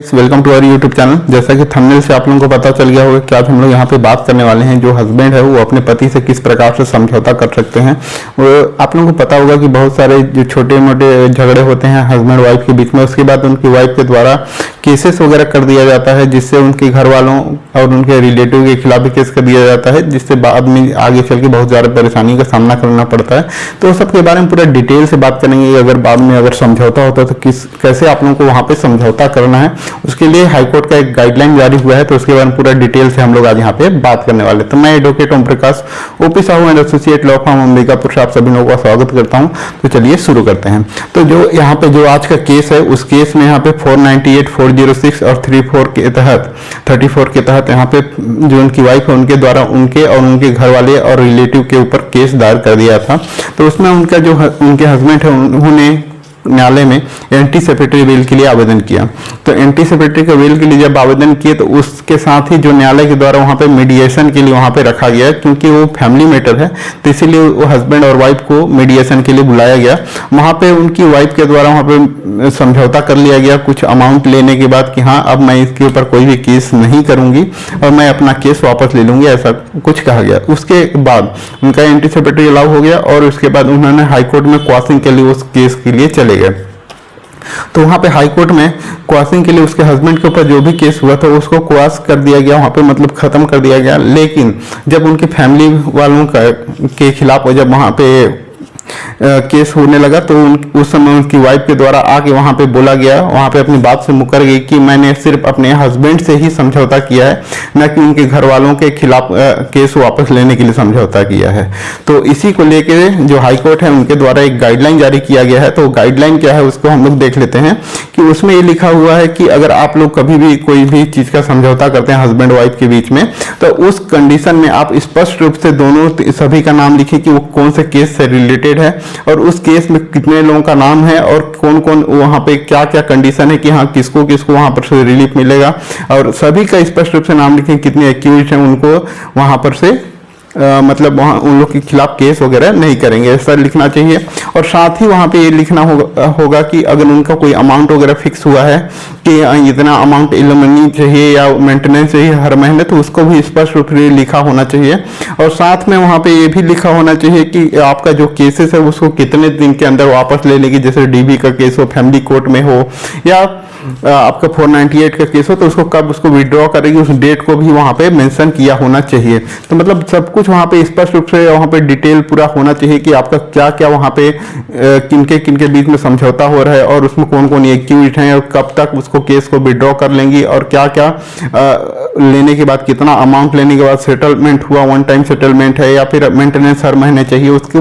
Welcome to our YouTube channel. जैसा कि thumbnail से आप लोगों को पता चल गया होगा कि आज हम लोग यहाँ पे बात करने वाले हैं जो हस्बैंड है वो अपने पति से किस प्रकार से समझौता कर सकते हैं। वो आप लोगों को पता होगा कि बहुत सारे जो छोटे मोटे झगड़े होते हैं हस्बैंड वाइफ के बीच में, उसके बाद उनकी वाइफ के द्वारा केसेस वगैरह कर दिया जाता है, जिससे उनके घर वालों और उनके रिलेटिव के खिलाफ भी केस कर दिया जाता है, जिससे बाद में आगे चल के बहुत ज़्यादा परेशानी का सामना करना पड़ता है। तो सब के बारे में पूरा डिटेल से बात करेंगे। अगर बाद में अगर समझौता होता है तो कैसे आप लोगों को वहाँ पे समझौता करना है, उसके लिए हाईकोर्ट का एक गाइडलाइन जारी हुआ है। तो उसके बारे में पूरा डिटेल से हम लोग आज यहाँ पे बात करने वाले। तो मैं advocate Om Prakash, OP Sahu and associate law firm Ambikapur से आप सभी लोगों का स्वागत करता हूँ। तो चलिए शुरू करते हैं। तो जो यहाँ पे जो आज का केस है, उस केस में यहाँ पे 498, 406 और 34 के तहत यहाँ पे जो उनकी वाइफ है उनके द्वारा उनके और उनके घर वाले और रिलेटिव के ऊपर केस दायर कर दिया था। तो उसमें उनका जो उनके हस्बैंड है उन्होंने न्यायालय में एंटी सेपरेटरी बेल के लिए आवेदन किया। तो एंटी सेपरेटरी बेल के लिए जब आवेदन किए तो उसके साथ ही जो न्यायालय के द्वारा वहां पे मीडिएशन के लिए वहां पे रखा गया, क्योंकि वो फैमिली मैटर है तो इसीलिए वो हस्बैंड और वाइफ को मीडिएशन के लिए बुलाया गया। वहां पे उनकी वाइफ के द्वारा वहां पे समझौता कर लिया गया कुछ अमाउंट लेने के बाद कि हाँ अब मैं इसके ऊपर कोई भी केस नहीं करूंगी और मैं अपना केस वापस ले लूंगी, ऐसा कुछ कहा गया। उसके बाद उनका एंटी सेपरेटरी अलाउ हो गया और उसके बाद उन्होंने हाईकोर्ट में क्वाशिंग के लिए उस केस के लिए चले गए। तो वहां पे हाई कोर्ट में क्वाशिंग के लिए उसके हस्बैंड के ऊपर जो भी केस हुआ था उसको क्वाश कर दिया गया, वहां पे मतलब खत्म कर दिया गया। लेकिन जब उनके फैमिली वालों के खिलाफ जब वहां पे केस होने लगा तो उस समय उनकी वाइफ के द्वारा आके वहां पे बोला गया, वहां पे अपनी बात से मुकर गई कि मैंने सिर्फ अपने हस्बैंड से ही समझौता किया है, न कि उनके घर वालों के खिलाफ केस वापस लेने के लिए समझौता किया है। तो इसी को लेकर जो हाई कोर्ट है उनके द्वारा एक गाइडलाइन जारी किया गया है। तो गाइडलाइन क्या है उसको हम लोग देख लेते हैं कि उसमें ये लिखा हुआ है कि अगर आप लोग कभी भी कोई भी चीज का समझौता करते हैं हस्बैंड वाइफ के बीच में, तो उस कंडीशन में आप स्पष्ट रूप से दोनों सभी का नाम लिखिए कि वो कौन से केस से रिलेटेड है और उस केस में कितने लोगों का नाम है और कौन कौन वहां पे क्या क्या कंडीशन है कि हाँ किसको किसको वहां पर से रिलीफ मिलेगा, और सभी का स्पष्ट रूप से नाम लिखें कितने एक्यूज हैं उनको वहां पर से मतलब वहाँ उन लोग के खिलाफ केस वगैरह नहीं करेंगे, ऐसा लिखना चाहिए। और साथ ही वहाँ पे ये लिखना होगा कि अगर उनका कोई अमाउंट वगैरह फिक्स हुआ है कि इतना अमाउंट एलिमनी चाहिए या मेंटेनेंस चाहिए हर महीने, तो उसको भी स्पष्ट रूप से लिखा होना चाहिए। और साथ में वहाँ पे ये भी लिखा होना चाहिए कि आपका जो केसेस है उसको कितने दिन के अंदर वापस ले लेगी, जैसे डीबी का केस हो, फैमिली कोर्ट में हो, या आपका 498 का केस हो तो उसको कब उसको विड्रॉ करेगी उस डेट को भी वहां पे मेंशन किया होना चाहिए। तो मतलब सब कुछ वहां पे स्पष्ट रूप से वहां पे डिटेल पूरा होना चाहिए कि आपका क्या क्या वहां पे किनके बीच में समझौता हो रहा है और उसमें कौन कौन एक्यूज्ड हैं और कब तक उसको केस को विड्रॉ कर लेंगी और क्या क्या लेने के बाद कितना अमाउंट लेने के बाद सेटलमेंट हुआ, वन टाइम सेटलमेंट है या फिर मेंटेनेंस हर महीने चाहिए, उसके